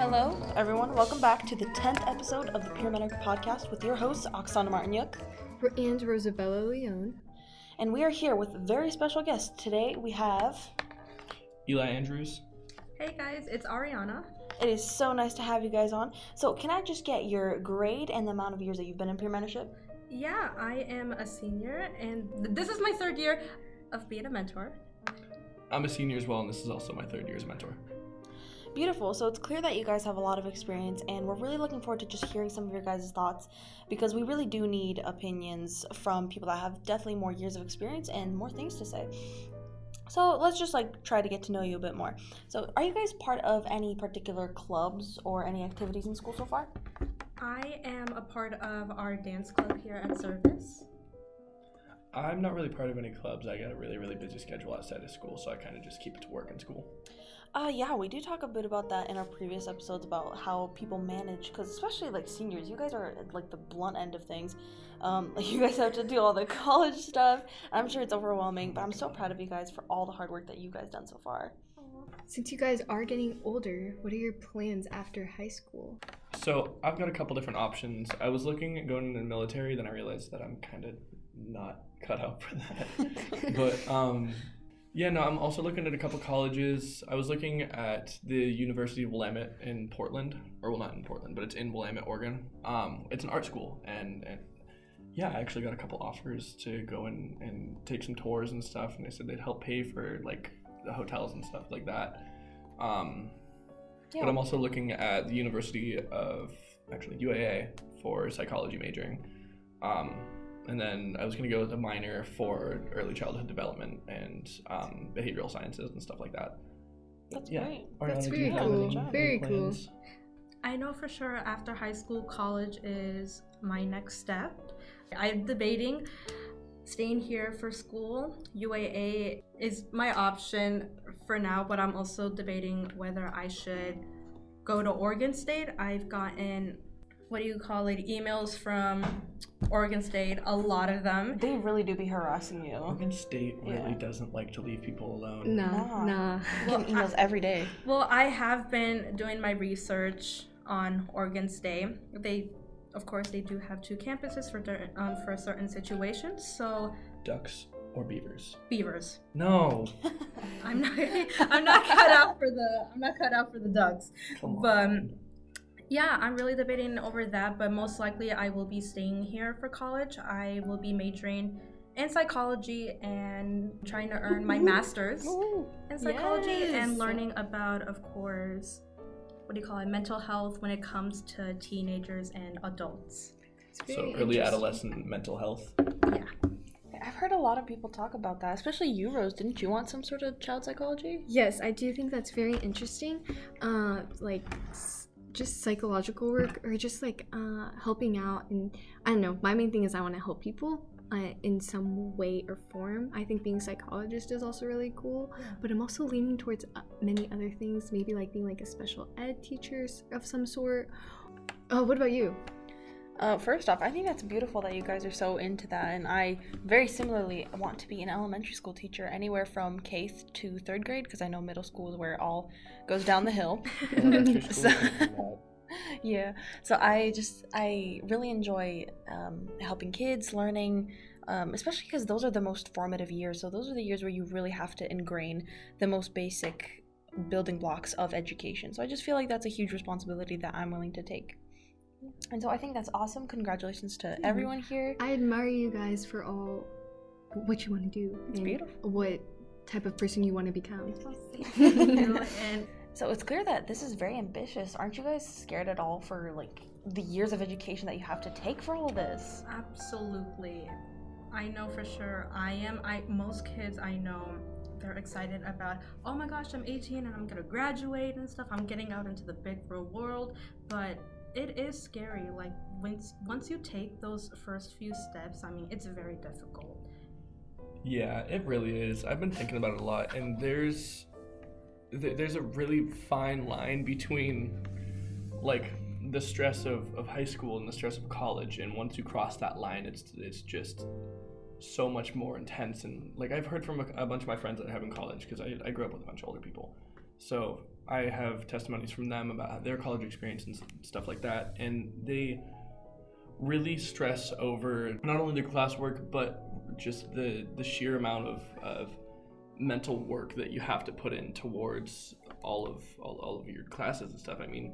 Hello, everyone. Welcome back to the 10th episode of the Pure Mentor Podcast with your hosts, Oksana Martinyuk and Rosabella Leone. And we are here with very special guests. Today we have Eli Andrews. Hey guys, it's Ariana. It is so nice to have you guys on. So can I just get your grade and the amount of years that you've been in peer mentorship? Yeah, I am a senior, and this is my third year of being a mentor. I'm a senior as well, and this is also my third year as a mentor. Beautiful. So it's clear that you guys have a lot of experience, and we're really looking forward to just hearing some of your guys' thoughts, because we really do need opinions from people that have definitely more years of experience and more things to say. So let's just try to get to know you a bit more. So are you guys part of any particular clubs or any activities in school so far? I am a part of our dance club here at Service. I'm not really part of any clubs. I got a really busy schedule outside of school, so I kind of just keep it to work in school. Yeah, we do talk a bit about that in our previous episodes about how people manage, because especially seniors, you guys are at the blunt end of things. You guys have to do all the college stuff. I'm sure it's overwhelming, but I'm so proud of you guys for all the hard work that you guys done so far. Since you guys are getting older, what are your plans after high school? So I've got a couple different options. I was looking at going into the military, then I realized that I'm kind of not cut out for that. But I'm also looking at a couple colleges. I was looking at the University of Willamette in Portland, not in Portland, but it's in Willamette, Oregon. It's an art school, and I actually got a couple offers to go in and take some tours and stuff, and they said they'd help pay for the hotels and stuff like that. But I'm also looking at the University of UAA for psychology majoring. And then I was going to go with a minor for early childhood development and behavioral sciences and stuff like that. That's great. Ariana, That's do you very have cool. any Very cool. plans? I know for sure after high school, college is my next step. I'm debating staying here for school. UAA is my option for now, but I'm also debating whether I should go to Oregon State. I've gotten emails from Oregon State, a lot of them. They really do be harassing you. Oregon State really doesn't like to leave people alone. Nah. You get emails every day. Well, I have been doing my research on Oregon State. They do have two campuses for certain situations. So Ducks or beavers? beavers. No. I'm not cut out for the ducks. Come But on. yeah, I'm really debating over that, but most likely I will be staying here for college. I will be majoring in psychology and trying to earn my master's in psychology and learning about, of course, mental health when it comes to teenagers and adults. So early adolescent mental health. Yeah. I've heard a lot of people talk about that, especially you, Rose. Didn't you want some sort of child psychology? Yes, I do think that's very interesting. Just psychological work or just helping out. And I don't know, my main thing is I want to help people in some way or form. I think being a psychologist is also really cool, but I'm also leaning towards many other things, maybe being a special ed teacher of some sort. What about you? First off, I think that's beautiful that you guys are so into that, and I very similarly want to be an elementary school teacher anywhere from K to 3rd grade, because I know middle school is where it all goes down the hill. Yeah, so I really enjoy helping kids, learning, especially because those are the most formative years. So those are the years where you really have to ingrain the most basic building blocks of education. So I just feel like that's a huge responsibility that I'm willing to take. And so I think that's awesome. Congratulations to everyone here. I admire you guys for all what you want to do. It's beautiful. What type of person you want to become. And So it's clear that this is very ambitious. Aren't you guys scared at all for the years of education that you have to take for all of this? absolutely. I know for sure I am. Most kids I know, they're excited about, oh my gosh, I'm 18 and I'm gonna graduate and stuff. I'm getting out into the big real world, but it is scary. Once you take those first few steps, it's very difficult. Yeah, it really is. I've been thinking about it a lot, and there's a really fine line between the stress of high school and the stress of college, and once you cross that line, it's just so much more intense. And I've heard from a bunch of my friends that have in college, because I grew up with a bunch of older people, So I have testimonies from them about their college experience and stuff like that, and they really stress over not only their classwork, but just the sheer amount of mental work that you have to put in towards all of your classes and stuff. I mean,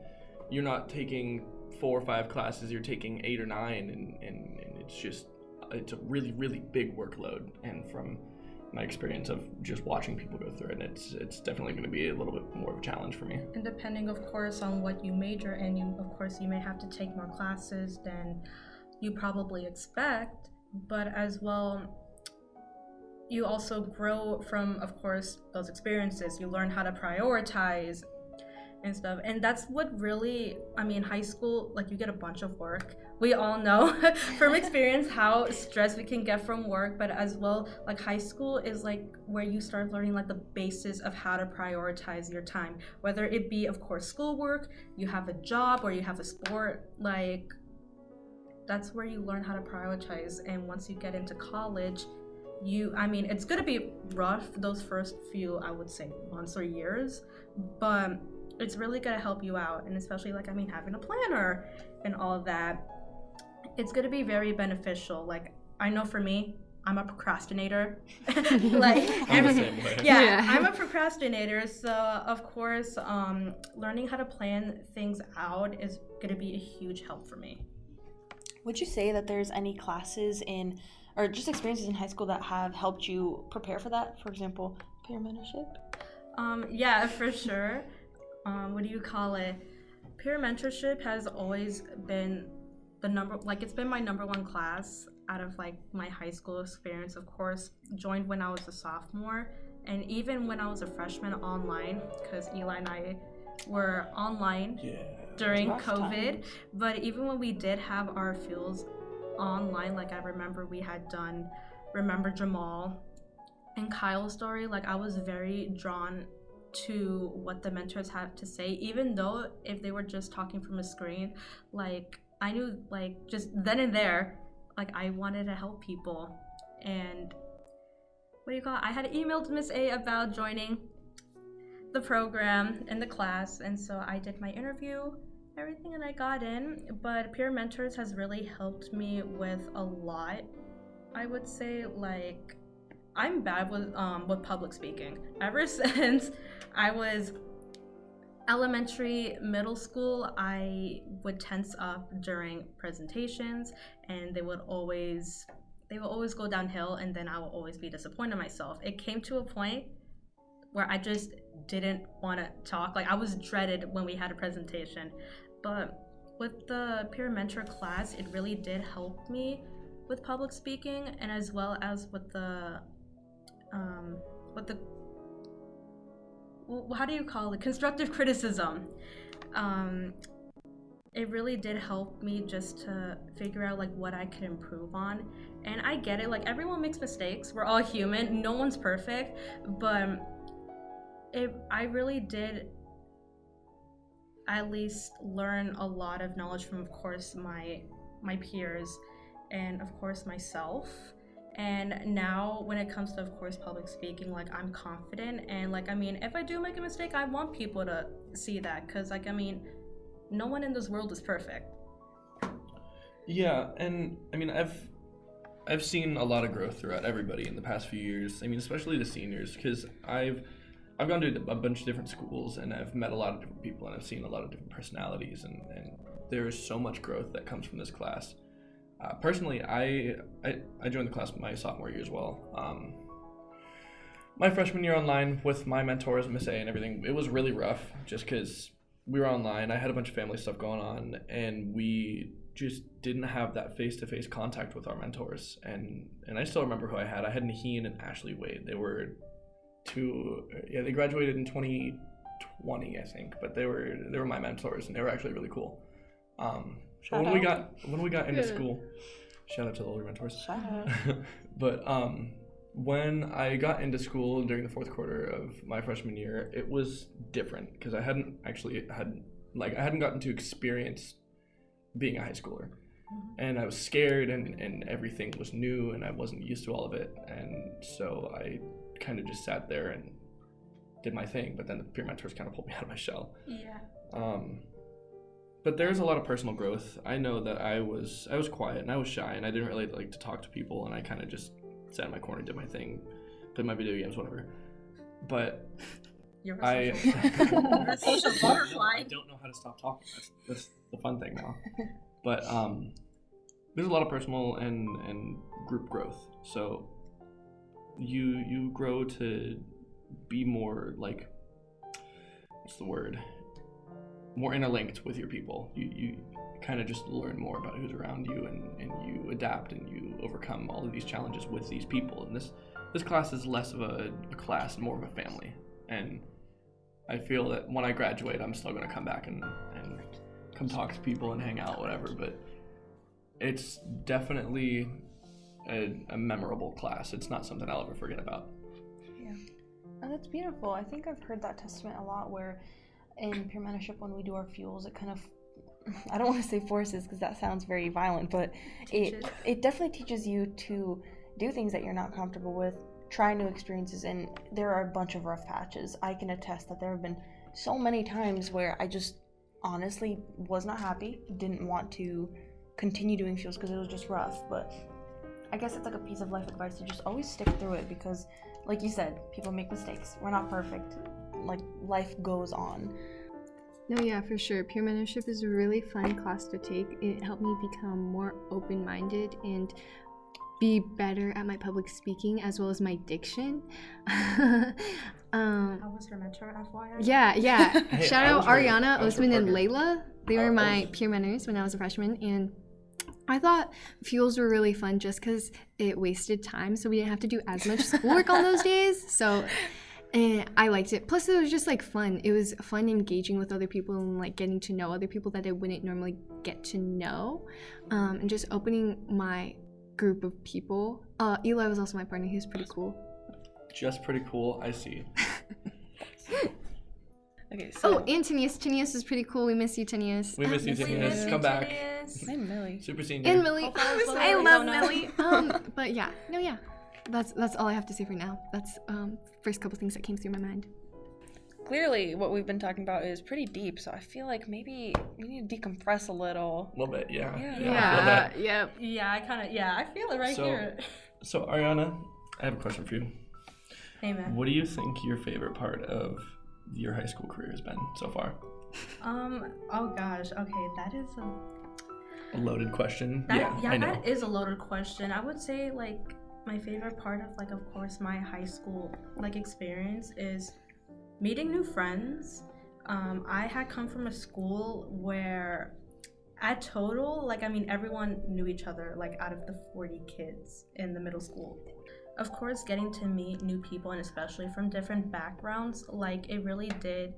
you're not taking 4 or 5 classes, you're taking 8 or 9, and it's a really, really big workload. And from my experience of just watching people go through it, it's definitely going to be a little bit more of a challenge for me. And depending, of course, on what you major in, you may have to take more classes than you probably expect, but as well, you also grow from, of course, those experiences. You learn how to prioritize and stuff. And that's what really, high school, like, you get a bunch of work. We all know from experience how stressed we can get from work, but as well, like, high school is like where you start learning like the basis of how to prioritize your time, whether it be, of course, schoolwork, you have a job, or you have a sport. Like, that's where you learn how to prioritize. And once you get into college, it's gonna be rough those first few, I would say, months or years, but it's really gonna help you out. And especially having a planner and all of that, it's gonna be very beneficial. Like, I know for me, I'm a procrastinator. Like, I'm the same way. Yeah, I'm a procrastinator. So of course, learning how to plan things out is gonna be a huge help for me. Would you say that there's any classes or just experiences in high school that have helped you prepare for that? For example, peer mentorship? Yeah, for sure. What do you call it? Peer mentorship has always been it's been my number one class out of like my high school experience. Of course, joined when I was a sophomore, and even when I was a freshman online, because Eli and I were online during COVID. But even when we did have our fields online, like, I remember we had done Remember Jamal and Kyle's story. Like, I was very drawn to what the mentors have to say, even though if they were just talking from a screen, like, I knew, like, just then and there, like, I wanted to help people. And I had emailed Miss A about joining the program and the class, and so I did my interview, everything, and I got in. But peer mentors has really helped me with a lot. I would say, like, I'm bad with public speaking. Ever since I was elementary, middle school, I would tense up during presentations, and they will always go downhill, and then I will always be disappointed in myself. It came to a point where I just didn't want to talk. Like, I was dreaded when we had a presentation. But with the peer mentor class, it really did help me with public speaking, and as well as with the how do you call it? Constructive criticism. It really did help me just to figure out like what I could improve on. And I get it, like, everyone makes mistakes. We're all human. No one's perfect. But I really did at least learn a lot of knowledge from, of course, my peers and, of course, myself. And now when it comes to, of course, public speaking, like, I'm confident. And, like, if I do make a mistake, I want people to see that, because, like, no one in this world is perfect. Yeah, and I've seen a lot of growth throughout everybody in the past few years. Especially the seniors, because I've gone to a bunch of different schools, and I've met a lot of different people, and I've seen a lot of different personalities, and there is so much growth that comes from this class. Personally, I joined the class my sophomore year as well. My freshman year online with my mentors, Miss A and everything, it was really rough just because we were online. I had a bunch of family stuff going on, and we just didn't have that face-to-face contact with our mentors. And I still remember who I had. I had Naheen and Ashley Wade. They were they graduated in 2020, I think, but they were my mentors, and they were actually really cool. When we got into school, shout out to the older mentors. Shout out. But when I got into school during the fourth quarter of my freshman year, it was different because I hadn't gotten to experience being a high schooler. And I was scared, and everything was new, and I wasn't used to all of it. And so I kind of just sat there and did my thing, but then the peer mentors kind of pulled me out of my shell. Yeah. But there's a lot of personal growth. I know that I was quiet and I was shy and I didn't really like to talk to people, and I kind of just sat in my corner, did my thing, played my video games, whatever. But You're a social butterfly. I don't know how to stop talking. That's the fun thing now. But there's a lot of personal and group growth. So you grow to be more like, what's the word? More interlinked with your people. You kind of just learn more about who's around you, and you adapt and you overcome all of these challenges with these people. And this class is less of a class and more of a family. And I feel that when I graduate, I'm still going to come back and come talk to people and hang out, whatever. But it's definitely a memorable class. It's not something I'll ever forget about. Yeah. And that's beautiful. I think I've heard that testament a lot, where in peer mentorship, when we do our fuels, it kind of, I don't want to say forces because that sounds very violent, but it definitely teaches you to do things that you're not comfortable with, try new experiences, and there are a bunch of rough patches. I can attest that there have been so many times where I just honestly was not happy, didn't want to continue doing fuels because it was just rough. But I guess it's like a piece of life advice to just always stick through it, because like you said, people make mistakes. We're not perfect. Like, life goes on. No, yeah, for sure. Peer mentorship is a really fun class to take. It helped me become more open-minded and be better at my public speaking as well as my diction. I was your mentor, FYI. Yeah. Hey, Shout out Ariana, I was her Osman, and partner. Layla. They were my peer mentors when I was a freshman, and I thought fuels were really fun just because it wasted time, so we didn't have to do as much schoolwork on those days. So I liked it. Plus, it was just like fun. It was fun engaging with other people and like getting to know other people that I wouldn't normally get to know, and just opening my group of people. Eli was also my partner. He was pretty cool. Just pretty cool. I see. Okay, so and Tenius is pretty cool. We miss you, Tenius. We miss you, Tenius. Come back. I'm Millie. Super senior. And Millie. I Millie. love No. Millie. But yeah, that's all I have to say for now. That's first couple things that came through my mind. Clearly, what we've been talking about is pretty deep, so I feel like maybe we need to decompress a little. A little bit, yeah. Yeah. I feel that. Yep. Yeah, I feel it right here. So Ariana, I have a question for you. Hey, man. What do you think your favorite part of your high school career has been so far? Oh gosh, okay, that is a loaded question. yeah, I know. that is a loaded question. I would say like my favorite part of like, of course, my high school like experience is meeting new friends. I had come from a school where at total, like, I mean, everyone knew each other, like out of the 40 kids in the middle school. Of course, getting to meet new people, and especially from different backgrounds, like it really did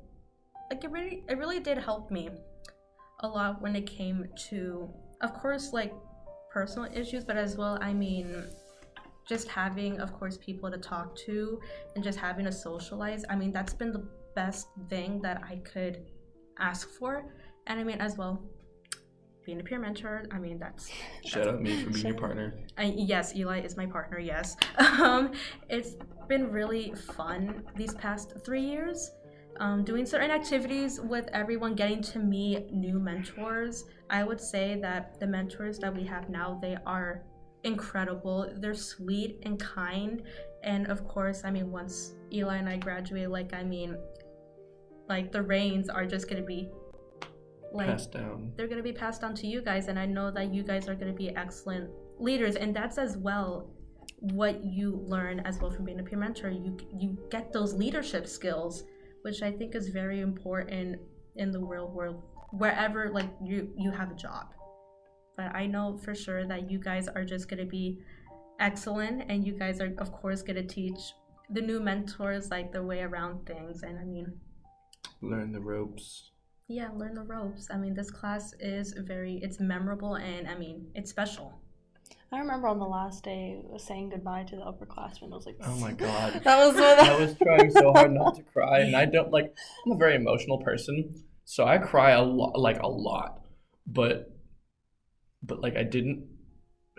help me a lot when it came to, of course, like personal issues, but as well, I mean, just having, of course, people to talk to and just having to socialize. I mean, that's been the best thing that I could ask for. And I mean, as well, being a peer mentor, I mean, that's Shout out me for being your partner. yes, Eli is my partner, yes. It's been really fun these past 3 years, doing certain activities with everyone, getting to meet new mentors. I would say that the mentors that we have now, they are incredible. They're sweet and kind. And of course, I mean, once Eli and I graduate, like, I mean, like the reins are just going to be like Passed down. they're going to be passed on to you guys, and I know that you guys are going to be excellent leaders, and that's as well what you learn as well from being a peer mentor. You get those leadership skills, which I think is very important in the real world, wherever like you have a job. But I know for sure that you guys are just going to be excellent, and you guys are of course going to teach the new mentors like the way around things. And I mean, Learn the ropes. yeah, learn the ropes. I mean, this class is it's memorable, and I mean, it's special. I remember on the last day saying goodbye to the upperclassmen. I was like, Oh my god. that was what I was trying so hard not to cry, and I don't like. I'm a very emotional person, so I cry a lot, but like I didn't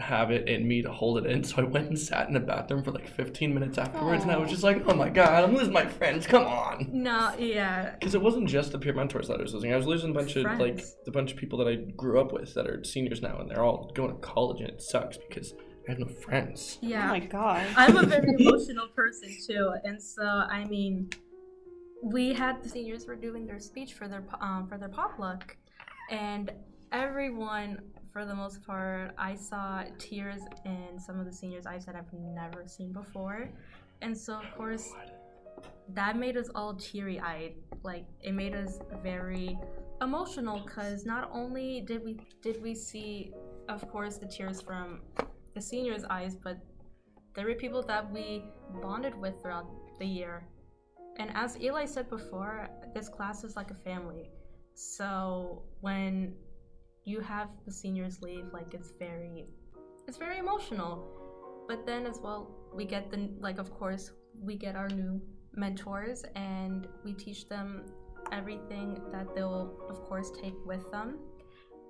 have it in me to hold it in, so I went and sat in the bathroom for like 15 minutes afterwards, and I was just like, oh my god, I'm losing my friends, come on. No, yeah. Because it wasn't just the peer mentors that I was losing. I was losing a bunch of Friends. the bunch of people that I grew up with that are seniors now, and they're all going to college, and it sucks because I have no friends. Yeah. Oh my god. I'm a very emotional person too, and so I mean, we had the seniors were doing their speech for their potluck, and everyone, for the most part, I saw tears in some of the seniors' eyes that I've never seen before, and so of course, that made us all teary-eyed. Like, it made us very emotional because not only did we see, of course, the tears from the seniors' eyes, but there were people that we bonded with throughout the year. And as Eli said before, this class is like a family. So when you have the seniors leave, like, it's very emotional. But then as well, we get of course, we get our new mentors and we teach them everything that they'll of course take with them.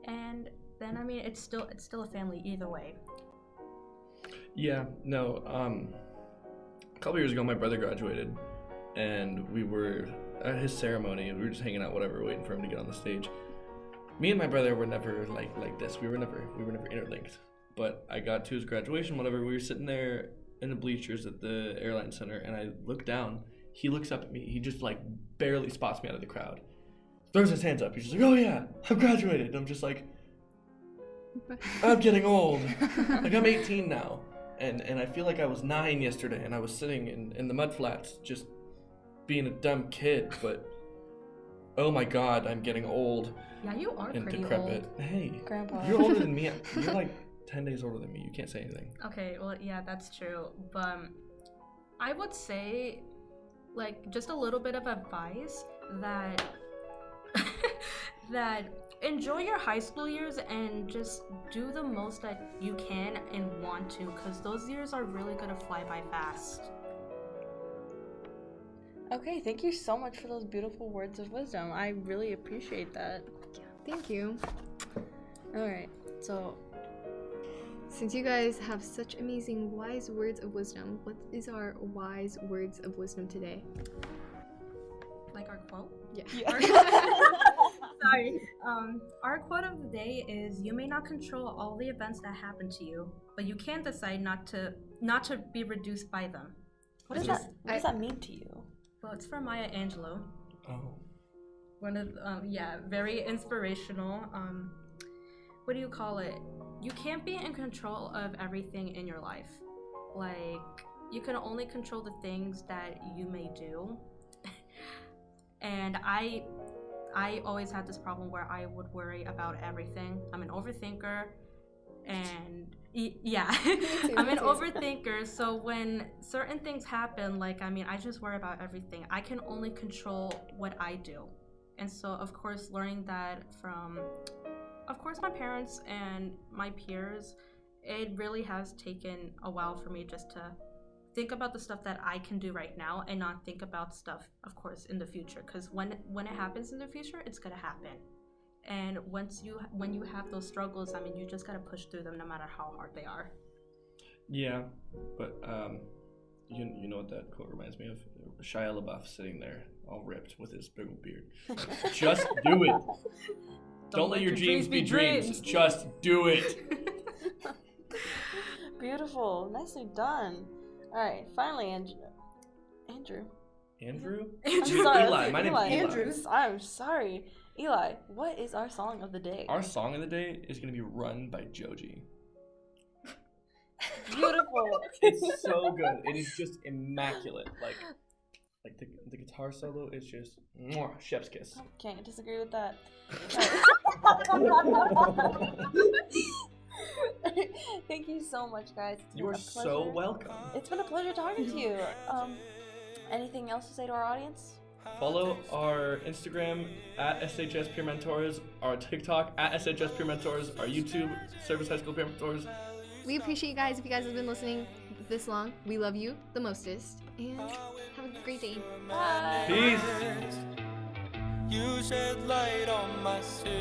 And then I mean, it's still a family either way. Yeah, no, a couple years ago my brother graduated, and we were at his ceremony, we were just hanging out, whatever, waiting for him to get on the stage. Me and my brother were never like this. We were never interlinked. But I got to his graduation, whatever, we were sitting there in the bleachers at the airline center, and I looked down. He looks up at me. He just like barely spots me out of the crowd. Throws his hands up. He's just like, "Oh yeah, I've graduated." I'm just like, I'm getting old. Like, I'm 18 now. And I feel like I was 9 yesterday, and I was sitting in the mud flats just being a dumb kid, but oh my god, I'm getting old. Yeah, you are and pretty decrepit. old. Hey, Grandpa. you're older than me. You're like 10 days older than me. You can't say anything. Okay, well, yeah, that's true. But I would say, like, just a little bit of advice that that enjoy your high school years and just do the most that you can and want to, because those years are really gonna fly by fast. Okay, thank you so much for those beautiful words of wisdom. I really appreciate that. Thank you. All right, so Since you guys have such amazing wise words of wisdom, what is our wise words of wisdom today? Like our quote? Yeah. Sorry. Our quote of the day is, "You may not control all the events that happen to you, but you can decide not to be reduced by them." what does that mean to you? Well, it's from Maya Angelou. Oh. One of very inspirational. What do you call it? You can't be in control of everything in your life. Like, you can only control the things that you may do. And I always had this problem where I would worry about everything. I'm an overthinker, and yeah, I'm an overthinker. So when certain things happen, like, I mean, I just worry about everything. I can only control what I do. And so, of course, learning that from, of course, my parents and my peers, it really has taken a while for me just to think about the stuff that I can do right now and not think about stuff, of course, in the future. Because when it happens in the future, it's gonna happen. And when you have those struggles, I mean, you just gotta push through them no matter how hard they are. Yeah, but you know what that quote reminds me of? Shia LaBeouf sitting there, all ripped with his big old beard. Just do it. Don't let your dreams be dreams. Just do it. Beautiful, nicely done. All right, finally, Andrew. Andrew? I'm sorry, Eli. My name's Eli. Andrew. I'm sorry. Eli, what is our song of the day? Our song of the day is going to be Run by Joji. Beautiful. It's so good. It is just immaculate. Like the guitar solo is just mwah, chef's kiss. Can't disagree with that. Thank you so much, guys. You are so welcome. It's been a pleasure talking to you. Anything else to say to our audience? Follow our Instagram at SHS Peer Mentors, our TikTok at SHS Peer Mentors, our YouTube Service High School Peer Mentors. We appreciate you guys. If you guys have been listening this long, we love you the mostest. And have a great day. Bye. Peace. You shed light on my sins,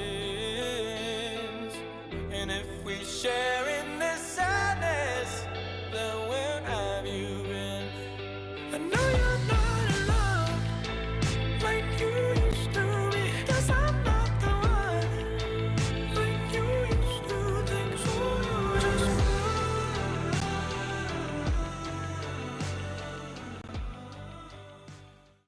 and if we share in